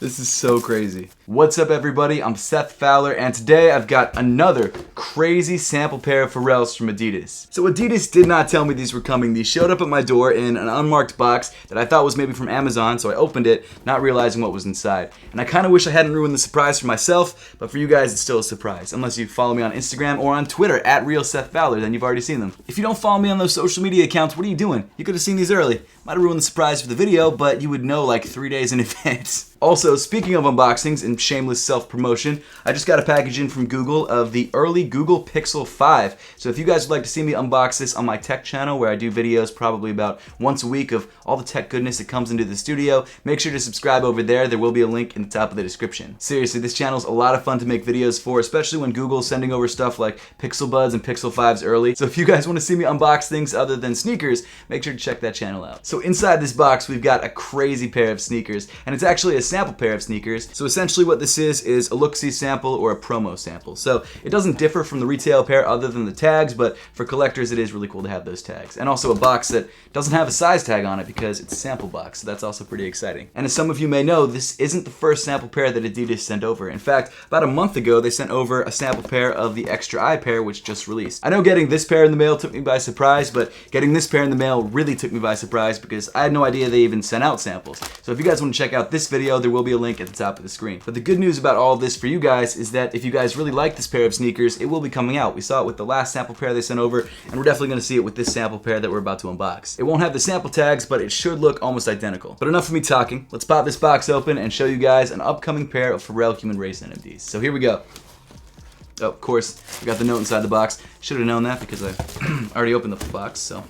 This is so crazy. What's up, everybody? I'm Seth Fowler, and today I've got another crazy sample pair of Pharrells from Adidas. So Adidas did not tell me these were coming. These showed up at my door in an unmarked box that I thought was maybe from Amazon, so I opened it, not realizing what was inside. And I kind of wish I hadn't ruined the surprise for myself, but for you guys, it's still a surprise. Unless you follow me on Instagram or on Twitter, @RealSethFowler, then you've already seen them. If you don't follow me on those social media accounts, what are you doing? You could have seen these early. Might have ruined the surprise for the video, but you would know like 3 days in advance. Also, speaking of unboxings and shameless self-promotion, I just got a package in from Google of the early Google Pixel 5. So if you guys would like to see me unbox this on my tech channel, where I do videos probably about once a week of all the tech goodness that comes into the studio, make sure to subscribe over there. There will be a link in the top of the description. Seriously, this channel's a lot of fun to make videos for, especially when Google's sending over stuff like Pixel Buds and Pixel 5s early. So if you guys want to see me unbox things other than sneakers, make sure to check that channel out. So inside this box, we've got a crazy pair of sneakers, and it's actually a sample pair of sneakers. So essentially what this is a look-see sample or a promo sample. So it doesn't differ from the retail pair other than the tags, but for collectors it is really cool to have those tags. And also a box that doesn't have a size tag on it because it's a sample box, so that's also pretty exciting. And as some of you may know, this isn't the first sample pair that Adidas sent over. In fact, about a month ago they sent over a sample pair of the Extra I pair, which just released. I know getting this pair in the mail took me by surprise, but getting this pair in the mail really took me by surprise because I had no idea they even sent out samples. So if you guys want to check out this video, there will be a link at the top of the screen. But the good news about all of this for you guys is that if you guys really like this pair of sneakers, it will be coming out. We saw it with the last sample pair they sent over, and we're definitely going to see it with this sample pair that we're about to unbox. It won't have the sample tags, but it should look almost identical. But enough of me talking. Let's pop this box open and show you guys an upcoming pair of Pharrell Human Race NMDs. So here we go. Oh, of course, we got the note inside the box. Should have known that because I already opened the box, So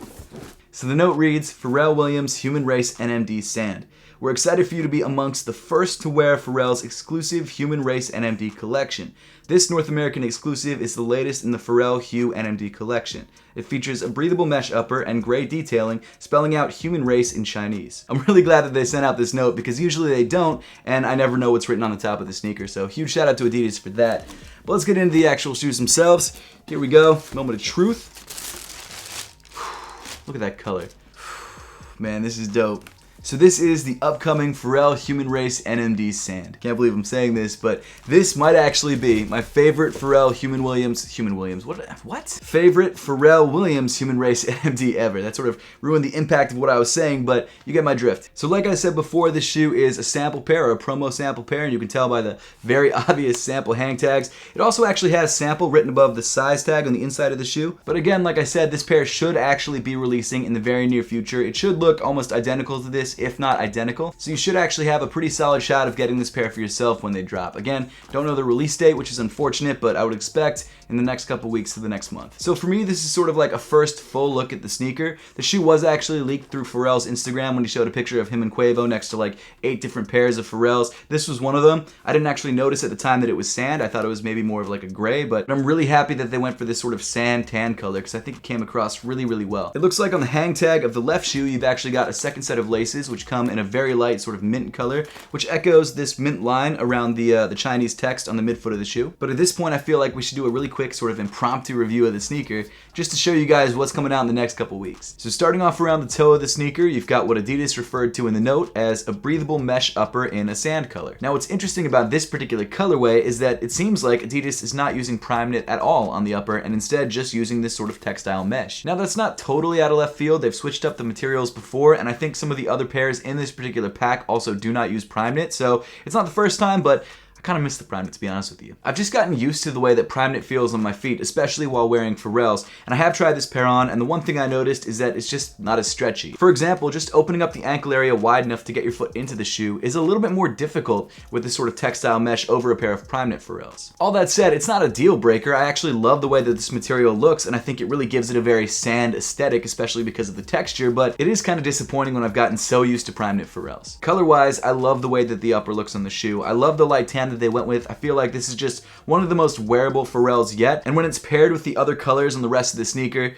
the note reads, Pharrell Williams Human Race NMD Sand. We're excited for you to be amongst the first to wear Pharrell's exclusive Human Race NMD collection. This North American exclusive is the latest in the Pharrell Hue NMD collection. It features a breathable mesh upper and gray detailing, spelling out Human Race in Chinese. I'm really glad that they sent out this note because usually they don't, and I never know what's written on the top of the sneaker, so huge shout out to Adidas for that. But let's get into the actual shoes themselves. Here we go, moment of truth. Look at that color. Man, this is dope. So this is the upcoming Pharrell Human Race NMD Sand. Can't believe I'm saying this, but this might actually be my favorite Pharrell Human Williams, what? Favorite Pharrell Williams Human Race NMD ever. That sort of ruined the impact of what I was saying, but you get my drift. So like I said before, this shoe is a sample pair or a promo sample pair, and you can tell by the very obvious sample hang tags. It also actually has sample written above the size tag on the inside of the shoe. But again, like I said, this pair should actually be releasing in the very near future. It should look almost identical to this, if not identical. So you should actually have a pretty solid shot of getting this pair for yourself when they drop. Again, don't know the release date, which is unfortunate, but I would expect in the next couple weeks to the next month. So for me, this is sort of like a first full look at the sneaker. The shoe was actually leaked through Pharrell's Instagram when he showed a picture of him and Quavo next to like 8 different pairs of Pharrell's. This was one of them. I didn't actually notice at the time that it was sand. I thought it was maybe more of like a gray, but I'm really happy that they went for this sort of sand tan color because I think it came across really, really well. It looks like on the hang tag of the left shoe, you've actually got a second set of laces, which come in a very light sort of mint color, which echoes this mint line around the Chinese text on the midfoot of the shoe. But at this point, I feel like we should do a really quick sort of impromptu review of the sneaker just to show you guys what's coming out in the next couple weeks. So starting off around the toe of the sneaker, you've got what Adidas referred to in the note as a breathable mesh upper in a sand color. Now what's interesting about this particular colorway is that it seems like Adidas is not using prime knit at all on the upper and instead just using this sort of textile mesh. Now that's not totally out of left field. They've switched up the materials before, and I think some of the other pairs in this particular pack also do not use prime knit, so it's not the first time, but kind of miss the prime knit, to be honest with you. I've just gotten used to the way that prime knit feels on my feet, especially while wearing Pharrell's, and I have tried this pair on, and the one thing I noticed is that it's just not as stretchy. For example, just opening up the ankle area wide enough to get your foot into the shoe is a little bit more difficult with this sort of textile mesh over a pair of prime knit Pharrell's. All that said, it's not a deal breaker. I actually love the way that this material looks, and I think it really gives it a very sand aesthetic, especially because of the texture, but it is kind of disappointing when I've gotten so used to prime knit Pharrell's. Color-wise, I love the way that the upper looks on the shoe. I love the light tan that they went with. I feel like this is just one of the most wearable Pharrell's yet, and when it's paired with the other colors on the rest of the sneaker,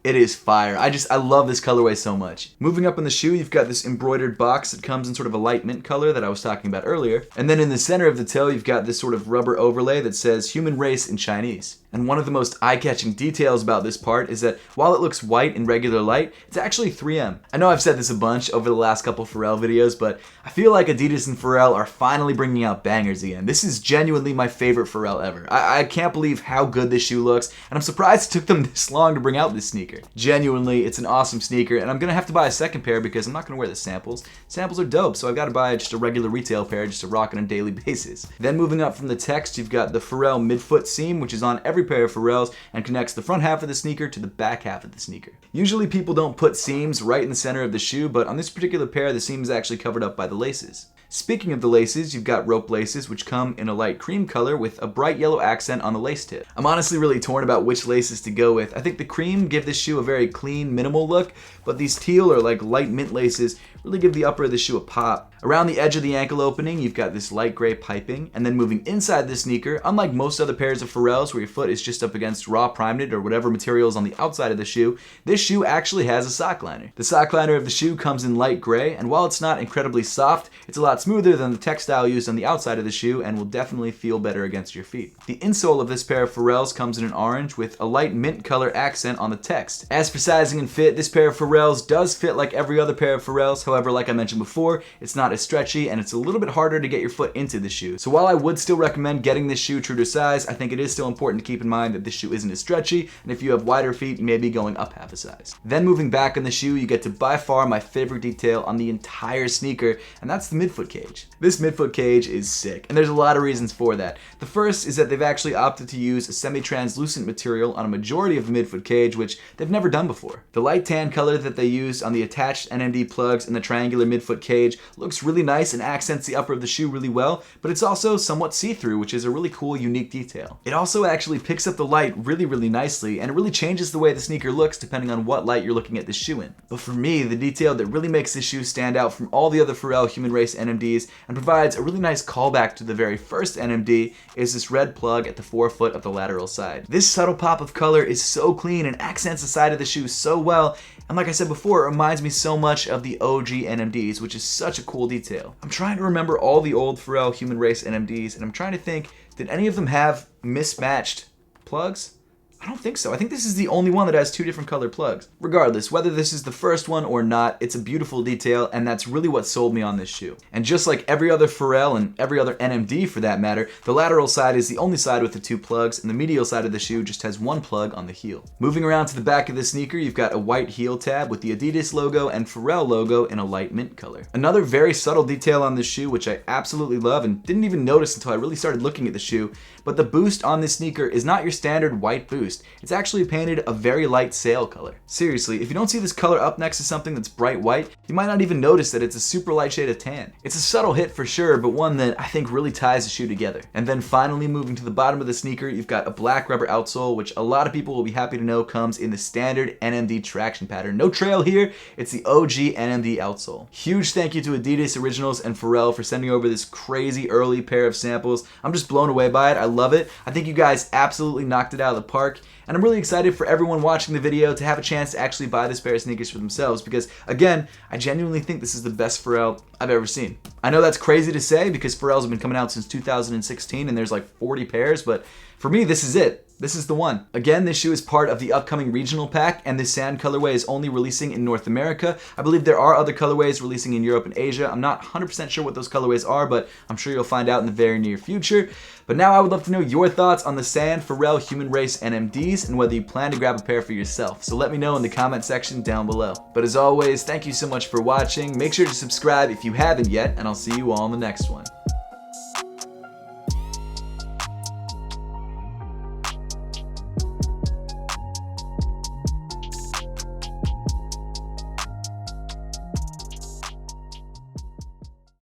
It is fire. I love this colorway so much. Moving up on the shoe, you've got this embroidered box that comes in sort of a light mint color that I was talking about earlier. And then in the center of the toe, you've got this sort of rubber overlay that says human race in Chinese. And one of the most eye-catching details about this part is that while it looks white in regular light, it's actually 3M. I know I've said this a bunch over the last couple Pharrell videos, but I feel like Adidas and Pharrell are finally bringing out bangers again. This is genuinely my favorite Pharrell ever. I can't believe how good this shoe looks, and I'm surprised it took them this long to bring out this sneaker. Genuinely, it's an awesome sneaker, and I'm gonna have to buy a second pair because I'm not gonna wear the samples. Samples are dope, so I've got to buy just a regular retail pair just to rock on a daily basis. Then moving up from the text, you've got the Pharrell midfoot seam, which is on every pair of Pharrells and connects the front half of the sneaker to the back half of the sneaker. Usually people don't put seams right in the center of the shoe, but on this particular pair, the seam is actually covered up by the laces. Speaking of the laces, you've got rope laces, which come in a light cream color with a bright yellow accent on the lace tip. I'm honestly really torn about which laces to go with. I think the cream give this shoe a very clean, minimal look, but these teal or like light mint laces really give the upper of the shoe a pop. Around the edge of the ankle opening, you've got this light gray piping, and then moving inside the sneaker, unlike most other pairs of Pharrells where your foot is just up against raw prime knit or whatever material is on the outside of the shoe, this shoe actually has a sock liner. The sock liner of the shoe comes in light gray, and while it's not incredibly soft, it's a lot smoother than the textile used on the outside of the shoe and will definitely feel better against your feet. The insole of this pair of Pharrells comes in an orange with a light mint color accent on the text. As for sizing and fit, this pair of Pharrells does fit like every other pair of Pharrells. However, like I mentioned before, it's not as stretchy and it's a little bit harder to get your foot into the shoe. So while I would still recommend getting this shoe true to size, I think it is still important to keep in mind that this shoe isn't as stretchy, and if you have wider feet, you may be going up half a size. Then moving back on the shoe, you get to by far my favorite detail on the entire sneaker, and that's the midfoot cage. This midfoot cage is sick, and there's a lot of reasons for that. The first is that they've actually opted to use a semi-translucent material on a majority of the midfoot cage, which they've never done before. The light tan color that they used on the attached NMD plugs in the triangular midfoot cage looks really nice and accents the upper of the shoe really well, but it's also somewhat see-through, which is a really cool, unique detail. It also actually picks up the light really, really nicely, and it really changes the way the sneaker looks depending on what light you're looking at the shoe in. But for me, the detail that really makes this shoe stand out from all the other Pharrell Human Race NMDs and provides a really nice callback to the very first NMD is this red plug at the forefoot of the lateral side. This subtle pop of color is so clean and accents the side of the shoe so well, and like I said before, it reminds me so much of the OG NMDs, which is such a cool detail. I'm trying to remember all the old Pharrell Human Race NMDs, and I'm trying to think, did any of them have mismatched plugs? I don't think so. I think this is the only one that has two different color plugs. Regardless, whether this is the first one or not, it's a beautiful detail, and that's really what sold me on this shoe. And just like every other Pharrell and every other NMD for that matter, the lateral side is the only side with the two plugs, and the medial side of the shoe just has one plug on the heel. Moving around to the back of the sneaker, you've got a white heel tab with the Adidas logo and Pharrell logo in a light mint color. Another very subtle detail on this shoe, which I absolutely love and didn't even notice until I really started looking at the shoe, but the boost on this sneaker is not your standard white boost. It's actually painted a very light sail color. Seriously, if you don't see this color up next to something that's bright white, you might not even notice that it's a super light shade of tan. It's a subtle hit for sure, but one that I think really ties the shoe together. And then finally moving to the bottom of the sneaker, you've got a black rubber outsole, which a lot of people will be happy to know comes in the standard NMD traction pattern. No trail here, it's the OG NMD outsole. Huge thank you to Adidas Originals and Pharrell for sending over this crazy early pair of samples. I'm just blown away by it. I love it. I think you guys absolutely knocked it out of the park. And I'm really excited for everyone watching the video to have a chance to actually buy this pair of sneakers for themselves because, again, I genuinely think this is the best Pharrell I've ever seen. I know that's crazy to say because Pharrells have been coming out since 2016 and there's like 40 pairs, but for me, this is it. This is the one. Again, this shoe is part of the upcoming regional pack, and this sand colorway is only releasing in North America. I believe there are other colorways releasing in Europe and Asia. I'm not 100% sure what those colorways are, but I'm sure you'll find out in the very near future. But now I would love to know your thoughts on the sand Pharrell Human Race NMDs and whether you plan to grab a pair for yourself. So let me know in the comment section down below. But as always, thank you so much for watching. Make sure to subscribe if you haven't yet, and I'll see you all in the next one.